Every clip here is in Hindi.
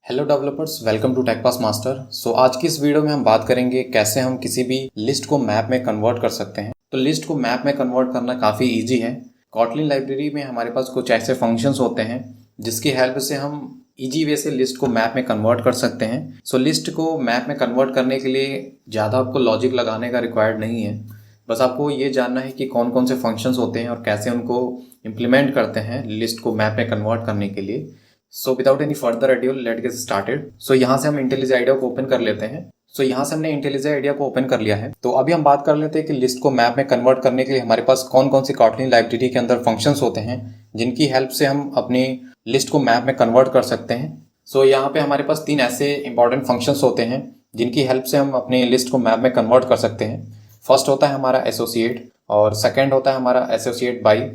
Hello developers, welcome to TechPass Master. आज की इस वीडियो में हम बात करेंगे कैसे हम किसी भी लिस्ट को मैप में कन्वर्ट कर सकते हैं। तो लिस्ट को मैप में कन्वर्ट करना काफ़ी इजी है। कॉटलिन लाइब्रेरी में हमारे पास कुछ ऐसे फंक्शंस होते हैं जिसकी हेल्प से हम इजी वे से लिस्ट को मैप में कन्वर्ट कर सकते हैं। लिस्ट को मैप में कन्वर्ट करने के लिए ज़्यादा आपको लॉजिक लगाने का रिक्वायर्ड नहीं है। बस आपको ये जानना है कि कौन कौन से फंक्शंस होते हैं और कैसे उनको इम्प्लीमेंट करते हैं लिस्ट को मैप में कन्वर्ट करने के लिए। Without any further adieu let get started. यहाँ से हम IntelliJ IDEA को ओपन कर लेते हैं। यहाँ से हमने IntelliJ IDEA को ओपन कर लिया है। तो अभी हम बात कर लेते हैं कि लिस्ट को मैप में कन्वर्ट करने के लिए हमारे पास कौन कौन सी कॉटलिन लाइब्रेरी के अंदर फंक्शंस होते हैं जिनकी हेल्प से हम अपनी लिस्ट को मैप में कन्वर्ट कर सकते हैं। यहाँ पे हमारे पास 3 ऐसे इंपॉर्टेंट फंक्शंस होते हैं जिनकी हेल्प से हम अपनी लिस्ट को मैप में कन्वर्ट कर सकते हैं। फर्स्ट होता है हमारा एसोसिएट, और सेकेंड होता है हमारा एसोसिएट बाई,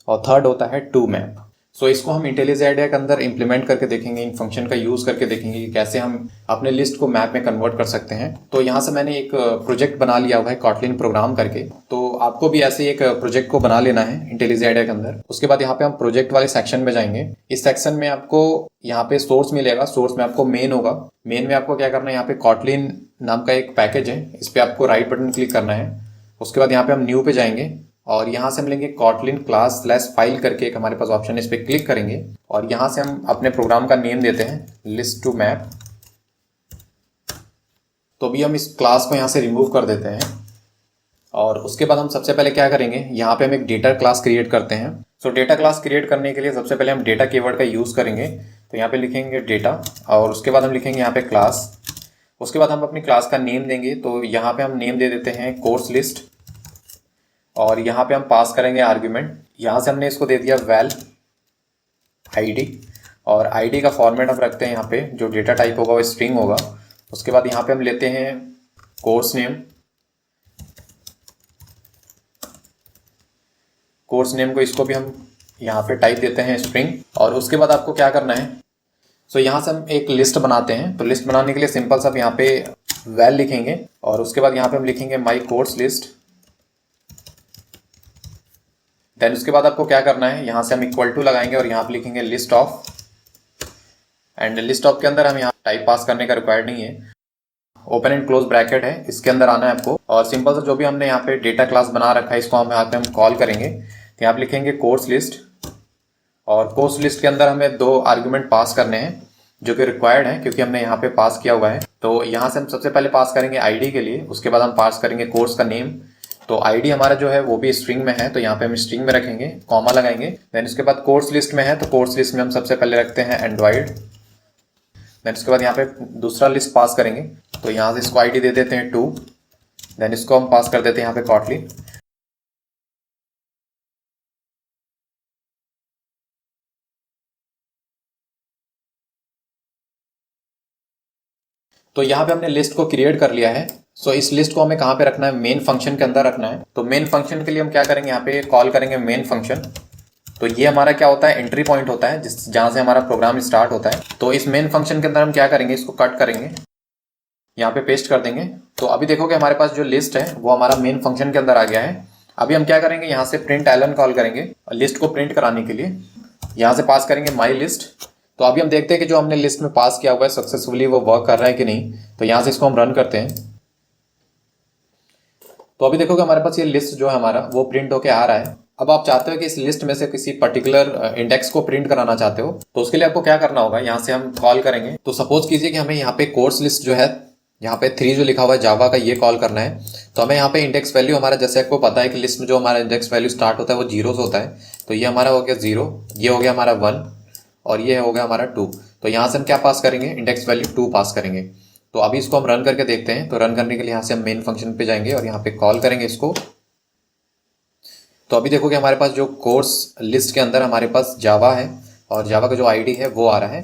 और थर्ड होता है टू मैप। इसको हम IntelliJ IDEA के अंदर इम्प्लीमेंट करके देखेंगे, इन फंक्शन का यूज़ करके देखेंगे कि कैसे हम अपने लिस्ट को मैप में कन्वर्ट कर सकते हैं। तो यहाँ से मैंने एक प्रोजेक्ट बना लिया हुआ है कॉटलिन प्रोग्राम करके। तो आपको भी ऐसे एक प्रोजेक्ट को बना लेना है IntelliJ IDEA के अंदर। उसके बाद यहाँ पे हम प्रोजेक्ट वाले सेक्शन में जाएंगे। इस सेक्शन में आपको यहाँ पे सोर्स मिलेगा। सोर्स में आपको मेन होगा। मेन में आपको क्या करना है, यहाँ पे कॉटलिन नाम का एक पैकेज है, इस पर आपको राइट बटन क्लिक करना है। उसके बाद यहाँ पे हम न्यू पे जाएंगे और यहाँ से हम लेंगे कॉटलिन क्लास /फाइल करके एक हमारे पास ऑप्शन है, इस पर क्लिक करेंगे और यहाँ से हम अपने प्रोग्राम का नेम देते हैं लिस्ट टू मैप। तो अभी हम इस क्लास को यहाँ से रिमूव कर देते हैं और उसके बाद हम सबसे पहले क्या करेंगे, यहाँ पे हम एक डेटा क्लास क्रिएट करते हैं। डेटा क्लास क्रिएट करने के लिए सबसे पहले हम डेटा कीवर्ड का यूज़ करेंगे। तो यहाँ पे लिखेंगे डेटा और उसके बाद हम लिखेंगे यहाँ पे क्लास। उसके बाद हम अपनी क्लास का नेम देंगे। तो यहाँ पे हम नेम दे देते हैं कोर्स लिस्ट और यहाँ पे हम पास करेंगे आर्ग्यूमेंट। यहाँ से हमने इसको दे दिया वैल आईडी, और आईडी का फॉर्मेट हम रखते हैं यहाँ पे, जो डेटा टाइप होगा वो स्ट्रिंग होगा। उसके बाद यहाँ पे हम लेते हैं कोर्स नेम। कोर्स नेम को इसको भी हम यहाँ पे टाइप देते हैं स्ट्रिंग। और उसके बाद आपको क्या करना है, यहाँ से हम एक लिस्ट बनाते हैं। तो लिस्ट बनाने के लिए सिंपल सा यहाँ पे वैल लिखेंगे और उसके बाद यहाँ पे हम लिखेंगे माई कोर्स लिस्ट। देन उसके बाद आपको क्या करना है, यहाँ से हम इक्वल टू लगाएंगे और यहाँ पे लिखेंगे list of. And list of के अंदर हम यहाँ टाइप पास करने का रिक्वायर्ड नहीं है, ओपन एंड क्लोज ब्रैकेट है, इसके अंदर आना है आपको। और सिंपल सा जो भी हमने यहाँ पे डेटा क्लास बना रखा है इसको हम यहाँ पे हम कॉल करेंगे। तो यहाँ पे लिखेंगे कोर्स लिस्ट, और कोर्स लिस्ट के अंदर हमें 2 आर्ग्यूमेंट पास करने हैं जो कि रिक्वायर्ड है क्योंकि हमने यहाँ पे पास किया हुआ है। तो यहाँ से हम सबसे पहले पास करेंगे आईडी के लिए, उसके बाद हम पास करेंगे कोर्स का नेम। तो आईडी हमारा जो है वो भी स्ट्रिंग में है, तो यहाँ पे हम स्ट्रिंग में रखेंगे, कॉमा लगाएंगे। देन उसके बाद कोर्स लिस्ट में है, तो कोर्स लिस्ट में हम सबसे पहले रखते हैं एंड्रॉइड। देन उसके बाद यहाँ पे दूसरा लिस्ट पास करेंगे। तो यहाँ से इसको आईडी दे देते हैं 2। देन इसको हम पास कर देते हैं यहाँ पे कॉटलिन। तो यहाँ पे हमने लिस्ट को क्रिएट कर लिया है। इस लिस्ट को हमें कहाँ पे रखना है, मेन फंक्शन के अंदर रखना है। तो मेन फंक्शन के लिए हम क्या करेंगे, यहाँ पे कॉल करेंगे मेन फंक्शन। तो ये हमारा क्या होता है, एंट्री पॉइंट होता है जहाँ से हमारा प्रोग्राम स्टार्ट होता है। तो इस मेन फंक्शन के अंदर हम क्या करेंगे, इसको कट करेंगे, यहाँ पे पेस्ट कर देंगे। तो अभी देखोगे हमारे पास जो लिस्ट है वो हमारा मेन फंक्शन के अंदर आ गया है। अभी हम क्या करेंगे, यहाँ से प्रिंट एलन कॉल करेंगे लिस्ट को प्रिंट कराने के लिए। यहाँ से पास करेंगे माई लिस्ट। तो अभी हम देखते हैं कि जो हमने लिस्ट में पास किया हुआ है सक्सेसफुली वो वर्क कर रहा है कि नहीं। तो यहाँ से इसको हम रन करते हैं। तो अभी देखोगे हमारे पास ये लिस्ट जो है हमारा वो प्रिंट होके आ रहा है। अब आप चाहते हो कि इस लिस्ट में से किसी पर्टिकुलर इंडेक्स को प्रिंट कराना चाहते हो, तो उसके लिए आपको क्या करना होगा, यहाँ से हम कॉल करेंगे। तो सपोज कीजिए कि हमें यहाँ पे कोर्स लिस्ट जो है, यहाँ पे 3 जो लिखा हुआ है जावा का, ये कॉल करना है। तो हमें यहाँ पे इंडेक्स वैल्यू हमारा, जैसे आपको पता है कि लिस्ट में जो हमारा इंडेक्स वैल्यू स्टार्ट होता है वो 0 से होता है। तो ये हमारा हो गया 0, ये हो गया हमारा 1 और ये हो गया हमारा 2। तो यहाँ से हम क्या पास करेंगे, इंडेक्स वैल्यू 2 पास करेंगे। तो अभी इसको हम रन करके देखते हैं। तो रन करने के लिए यहाँ से हम मेन फंक्शन पे जाएंगे और यहाँ पे कॉल करेंगे इसको। तो अभी देखोगे हमारे पास जो कोर्स लिस्ट के अंदर हमारे पास जावा है और जावा का जो आईडी है वो आ रहा है।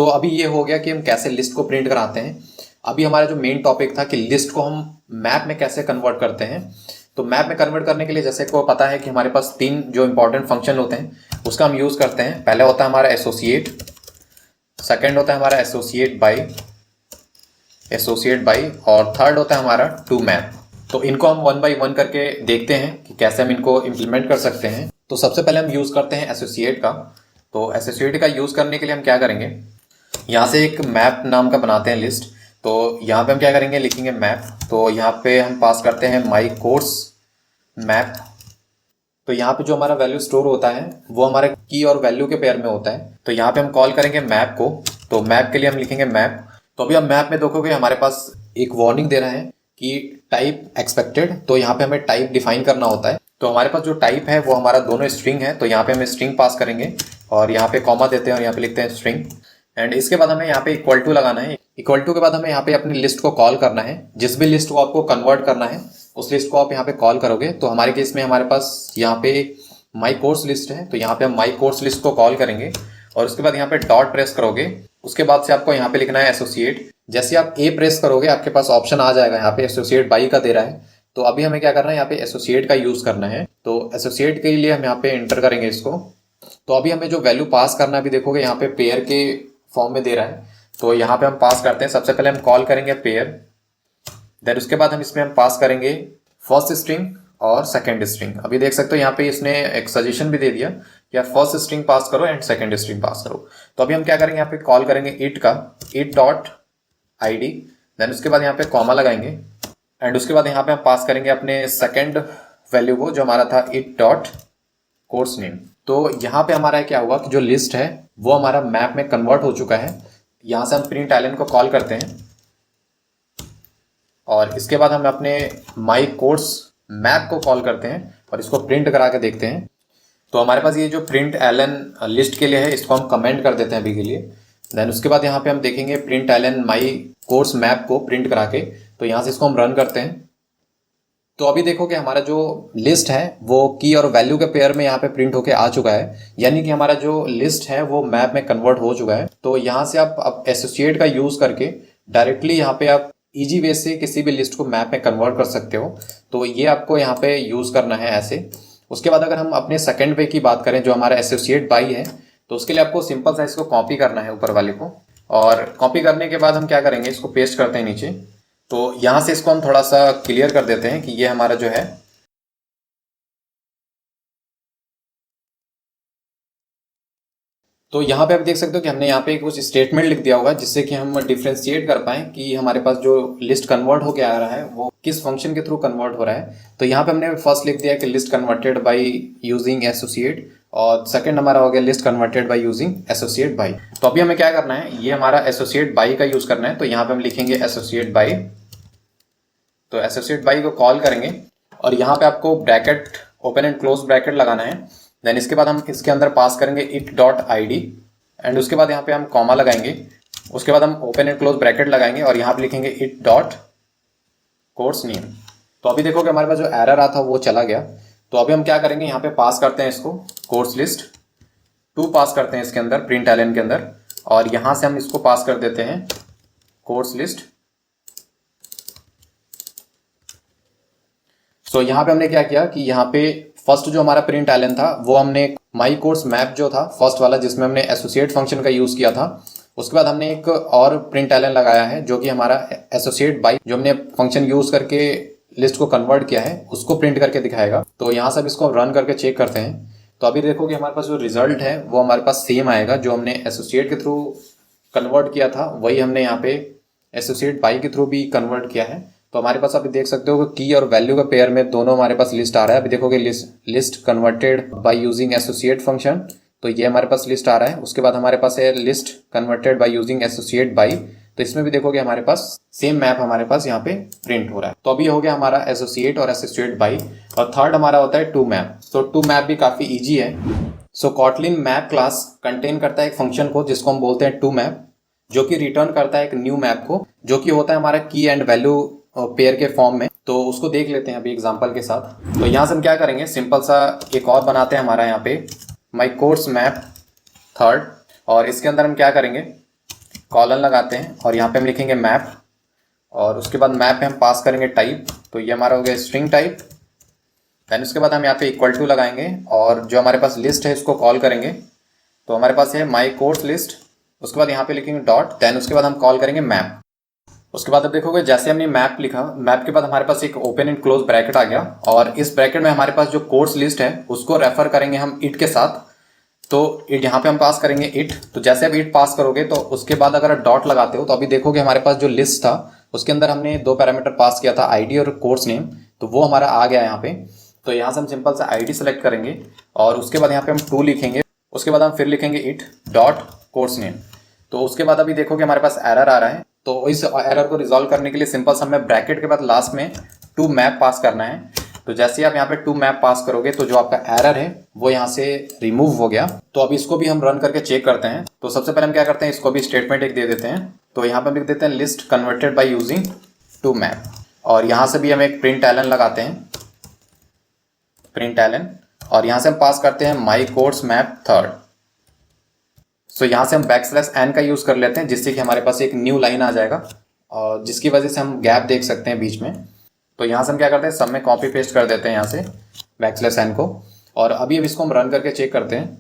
अभी ये हो गया कि हम कैसे लिस्ट को प्रिंट कराते हैं। अभी हमारा जो मेन टॉपिक था कि लिस्ट को हम मैप में कैसे कन्वर्ट करते हैं। तो मैप में कन्वर्ट करने के लिए जैसे को पता है कि हमारे पास 3 जो इंपॉर्टेंट फंक्शन होते हैं उसका हम यूज़ करते हैं। पहले होता है हमारा एसोसिएट, सेकेंड होता है हमारा एसोसिएट बाई, और थर्ड होता है हमारा टू मैप। तो इनको हम 1 बाई 1 करके देखते हैं कि कैसे हम इनको इम्प्लीमेंट कर सकते हैं। तो सबसे पहले हम यूज़ करते हैं एसोसिएट का। तो एसोसिएट का यूज़ करने के लिए हम क्या करेंगे, यहाँ से एक मैप नाम का बनाते हैं लिस्ट। तो यहाँ पे हम क्या करेंगे, लिखेंगे मैप। तो यहाँ पे हम पास करते हैं माई कोर्स मैप। तो यहाँ पे जो हमारा वैल्यू स्टोर होता है वो हमारे की और वैल्यू के पेयर में होता है। तो यहाँ पे हम कॉल करेंगे मैप को। तो मैप के लिए हम लिखेंगे मैप। तो अभी हम मैप में देखोगे हमारे पास एक वार्निंग दे रहा है कि टाइप एक्सपेक्टेड। तो यहाँ पे हमें टाइप डिफाइन करना होता है। तो हमारे पास जो टाइप है वो हमारा दोनों स्ट्रिंग है। तो यहाँ पे हम स्ट्रिंग पास करेंगे और यहाँ पे कॉमा देते हैं और यहाँ पे लिखते हैं स्ट्रिंग। एंड इसके बाद हमें यहाँ पे इक्वल टू लगाना है। इक्वल टू के बाद हमें यहाँ पे अपनी लिस्ट को कॉल करना है। जिस भी लिस्ट को आपको कन्वर्ट करना है उस लिस्ट को आप यहाँ पे कॉल करोगे। तो हमारे केस में हमारे पास यहाँ पे माई कोर्स लिस्ट है। तो यहाँ पे हम माई कोर्स लिस्ट को कॉल करेंगे और उसके बाद यहाँ पे डॉट प्रेस करोगे। उसके बाद से आपको यहाँ पे लिखना है एसोसिएट। जैसे आप ए प्रेस करोगे आपके पास ऑप्शन आ जाएगा, यहाँ पे एसोसिएट बाई का दे रहा है। तो अभी हमें क्या करना है, यहाँ पे एसोसिएट का यूज करना है। तो एसोसिएट के लिए हम यहाँ पे एंटर करेंगे इसको। तो अभी हमें जो वैल्यू पास करना है, अभी देखोगे यहाँ पे पेयर के फॉर्म में दे रहा है। तो यहाँ पे हम पास करते हैं। सबसे पहले हम कॉल करेंगे पेयर, देन उसके बाद हम इसमें हम पास करेंगे फर्स्ट स्ट्रिंग और सेकंड स्ट्रिंग। अभी देख सकते हो यहाँ पे इसने एक सजेशन भी दे दिया कि आप फर्स्ट स्ट्रिंग पास करो एंड सेकंड स्ट्रिंग पास करो। तो अभी हम क्या करेंगे, यहाँ पे कॉल करेंगे इट का, इट डॉट ID, देन उसके बाद यहाँ पे कॉमा लगाएंगे एंड उसके बाद यहाँ पे हम पास करेंगे अपने सेकंड वैल्यू को जो हमारा था इट डॉट कोर्स नेम। तो यहाँ पे हमारा क्या हुआ कि जो लिस्ट है वो हमारा मैप में कन्वर्ट हो चुका है। यहाँ से हम प्रिंट एलन को कॉल करते हैं और इसके बाद हम अपने माई कोर्स मैप को कॉल करते हैं और इसको प्रिंट करा के देखते हैं। तो हमारे पास ये जो प्रिंट एलन लिस्ट के लिए है इसको हम कमेंट कर देते हैं अभी के लिए। देन उसके बाद यहाँ पे हम देखेंगे println my course map को प्रिंट करा के। तो यहाँ से इसको हम रन करते हैं। तो अभी देखो कि हमारा जो लिस्ट है वो की और वैल्यू के पेयर में यहाँ पे प्रिंट होके आ चुका है, यानी कि हमारा जो लिस्ट है वो मैप में कन्वर्ट हो चुका है। तो यहाँ से आप एसोसिएट का यूज करके डायरेक्टली यहाँ पे आप इजी वे से किसी भी लिस्ट को मैप में कन्वर्ट कर सकते हो। तो ये आपको यहाँ पे यूज करना है ऐसे। उसके बाद अगर हम अपने सेकंड वे की बात करें जो हमारा एसोसिएट बाई है, तो उसके लिए आपको सिंपल सा इसको कॉपी करना है ऊपर वाले को। और कॉपी करने के बाद हम क्या करेंगे, इसको पेस्ट करते हैं नीचे। तो यहाँ से इसको हम थोड़ा सा क्लियर कर देते हैं कि ये हमारा जो है तो यहाँ पे आप देख सकते हो कि हमने यहाँ पे कुछ स्टेटमेंट लिख दिया होगा जिससे कि हम डिफ्रेंशिएट कर पाएं कि हमारे पास जो लिस्ट कन्वर्ट होके आ रहा है वो किस फंक्शन के थ्रू कन्वर्ट हो रहा है। तो यहाँ पे हमने फर्स्ट लिख दिया कि list converted by using associate और सेकंड हमारा हो गया list converted by using associate by. तो अभी हमें क्या करना है, ये हमारा एसोसिएट बाय का यूज करना है। तो यहाँ पे हम लिखेंगे एसोसिएट बाय। तो एसोसिएट बाय को कॉल करेंगे और यहाँ पे आपको bracket open and close bracket लगाना है। देन इसके बाद हम इसके अंदर पास करेंगे इट डॉट ID एंड उसके बाद यहाँ पे हम कॉमा लगाएंगे। उसके बाद हम ओपन एंड क्लोज ब्रैकेट लगाएंगे और यहाँ पे लिखेंगे इट डॉट कोर्स नेम। तो अभी देखो कि हमारे पास जो एरर रहा था वो चला गया। तो अभी हम क्या करेंगे, यहाँ पे पास करते हैं इसको कोर्स लिस्ट 2 पास करते हैं इसके अंदर प्रिंट एलन के अंदर और यहाँ से हम इसको पास कर देते हैं कोर्स लिस्ट। तो यहाँ पे हमने क्या किया कि यहाँ पे फर्स्ट जो हमारा प्रिंट एलन था वो हमने माई कोर्स मैप जो था फर्स्ट वाला जिसमें हमने एसोसिएट फंक्शन का यूज किया था, उसके बाद हमने एक और प्रिंट एलन लगाया है जो कि हमारा एसोसिएट बाय जो हमने फंक्शन यूज करके लिस्ट को कन्वर्ट किया है उसको प्रिंट करके दिखाएगा। तो यहाँ से इसको रन करके चेक करते हैं। तो अभी देखो कि हमारे पास जो रिजल्ट है वो हमारे पास सेम आएगा, जो हमने एसोसिएट के थ्रू कन्वर्ट किया था वही हमने यहाँ पे एसोसिएट बाय के थ्रू भी कन्वर्ट किया है। तो हमारे पास अभी देख सकते हो कि की और वैल्यू का पेयर में दोनों हमारे पास लिस्ट आ रहा है। अभी देखोगे list converted by using associate function, तो ये हमारे पास लिस्ट आ रहा है। उसके बाद हमारे पास है list converted by using associate by, तो इसमें भी देखोगे हमारे पास सेम मैप हमारे पास यहाँ पे प्रिंट हो रहा है। तो अभी हो गया हमारा एसोसिएट और एसोसिएट बाय। और थर्ड हमारा होता है टू मैप। तो टू मैप भी काफी ईजी है। सो कॉटलिन मैप क्लास कंटेन करता है एक फंक्शन को जिसको हम बोलते हैं टू मैप, जो कि रिटर्न करता है एक न्यू मैप को जो कि होता है हमारा की एंड वैल्यू पेयर के फॉर्म में। तो उसको देख लेते हैं अभी एग्जांपल के साथ। तो यहाँ से हम क्या करेंगे, सिंपल सा एक और बनाते हैं हमारा यहाँ पे माई कोर्स मैप थर्ड और इसके अंदर हम क्या करेंगे कॉलन लगाते हैं और यहाँ पे हम लिखेंगे मैप और उसके बाद मैप पे हम पास करेंगे टाइप। तो ये हमारा हो गया स्ट्रिंग टाइप। देन उसके बाद हम यहाँ पे इक्वल टू लगाएंगे और जो हमारे पास लिस्ट है इसको कॉल करेंगे। तो हमारे पास है माई कोर्स लिस्ट, उसके बाद यहाँ पे लिखेंगे डॉट, देन उसके बाद हम कॉल करेंगे मैप। उसके बाद अब देखोगे जैसे हमने मैप लिखा, मैप के बाद हमारे पास एक ओपन एंड क्लोज ब्रैकेट आ गया और इस ब्रैकेट में हमारे पास जो कोर्स लिस्ट है उसको रेफर करेंगे हम इट के साथ। तो यहाँ पे हम पास करेंगे इट। तो जैसे आप इट पास करोगे तो उसके बाद अगर आप डॉट लगाते हो तो अभी देखोगे हमारे पास जो लिस्ट था उसके अंदर हमने 2 पैरामीटर पास किया था, आईडी और कोर्स नेम, तो वो हमारा आ गया यहाँ पे। तो यहाँ से हम सिंपल सा आईडी सेलेक्ट करेंगे और उसके बाद यहाँ पे हम 2 लिखेंगे, उसके बाद हम फिर लिखेंगे इट डॉट कोर्स नेम। तो उसके बाद अभी देखोगे हमारे पास एरर आ रहा है, तो इस एरर को रिजॉल्व करने के लिए सिंपल सा हमें ब्रैकेट के बाद लास्ट में टू मैप पास करना है। तो जैसे आप यहाँ पे टू मैप पास करोगे तो जो आपका एरर है वो यहाँ से रिमूव हो गया। तो अब इसको भी हम रन करके चेक करते हैं। तो सबसे पहले हम क्या करते हैं, इसको भी स्टेटमेंट एक दे देते हैं। तो यहाँ पे हम लिख देते हैं list converted by using to map, और यहाँ से भी हम एक प्रिंट एलन लगाते हैं, प्रिंट एलन, और यहाँ से हम पास करते हैं माई कोर्स मैप थर्ड। सो यहाँ से हम \n का यूज कर लेते हैं जिससे कि हमारे पास एक न्यू लाइन आ जाएगा और जिसकी वजह से हम गैप देख सकते हैं बीच में। तो यहाँ से हम क्या करते हैं, सब में कॉपी पेस्ट कर देते हैं यहाँ से \n को, और अभी अब इसको हम रन करके चेक करते हैं।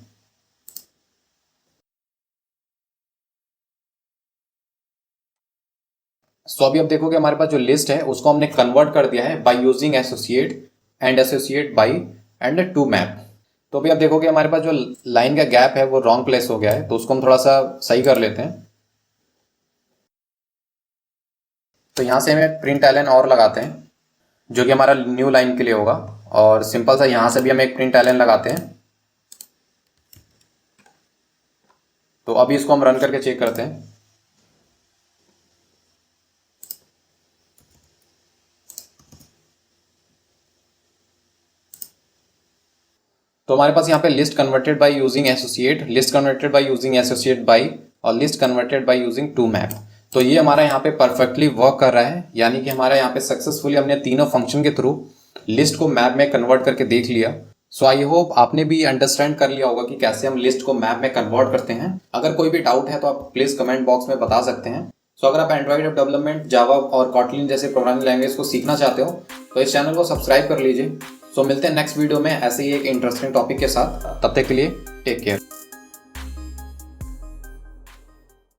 सो अभी अब देखोगे हमारे पास जो लिस्ट है उसको हमने कन्वर्ट कर दिया है by using associate and associate by and to map. तो अभी आप देखोगे हमारे पास जो लाइन का गैप है वो रॉन्ग प्लेस हो गया है, तो उसको हम थोड़ा सा सही कर लेते हैं। तो यहाँ से हमें प्रिंट एलन और लगाते हैं जो कि हमारा न्यू लाइन के लिए होगा, और सिंपल सा यहाँ से भी हम एक प्रिंट एलन लगाते हैं। तो अभी इसको हम रन करके चेक करते हैं। तो हमारे पास यहाँ पे list converted by using associate, list converted by using associate by और list converted by using to map. तो ये हमारा यहाँ पे परफेक्टली वर्क कर रहा है, यानी कि हमारा यहाँ पे सक्सेसफुली हमने तीनों फंक्शन के थ्रू लिस्ट को मैप में कन्वर्ट करके देख लिया। सो आई होप आपने भी अंडरस्टैंड कर लिया होगा कि कैसे हम लिस्ट को मैप में कन्वर्ट करते हैं। अगर कोई भी डाउट है तो आप प्लीज कमेंट बॉक्स में बता सकते हैं। सो अगर आप एंड्रॉइड ऐप डेवलपमेंट, जावा और कॉटलिन जैसे प्रोग्रामिंग लैंग्वेज को सीखना चाहते हो तो इस चैनल को सब्सक्राइब कर लीजिए। सो मिलते हैं नेक्स्ट वीडियो में ऐसे ही एक इंटरेस्टिंग टॉपिक के साथ। तब तक के लिए टेक केयर।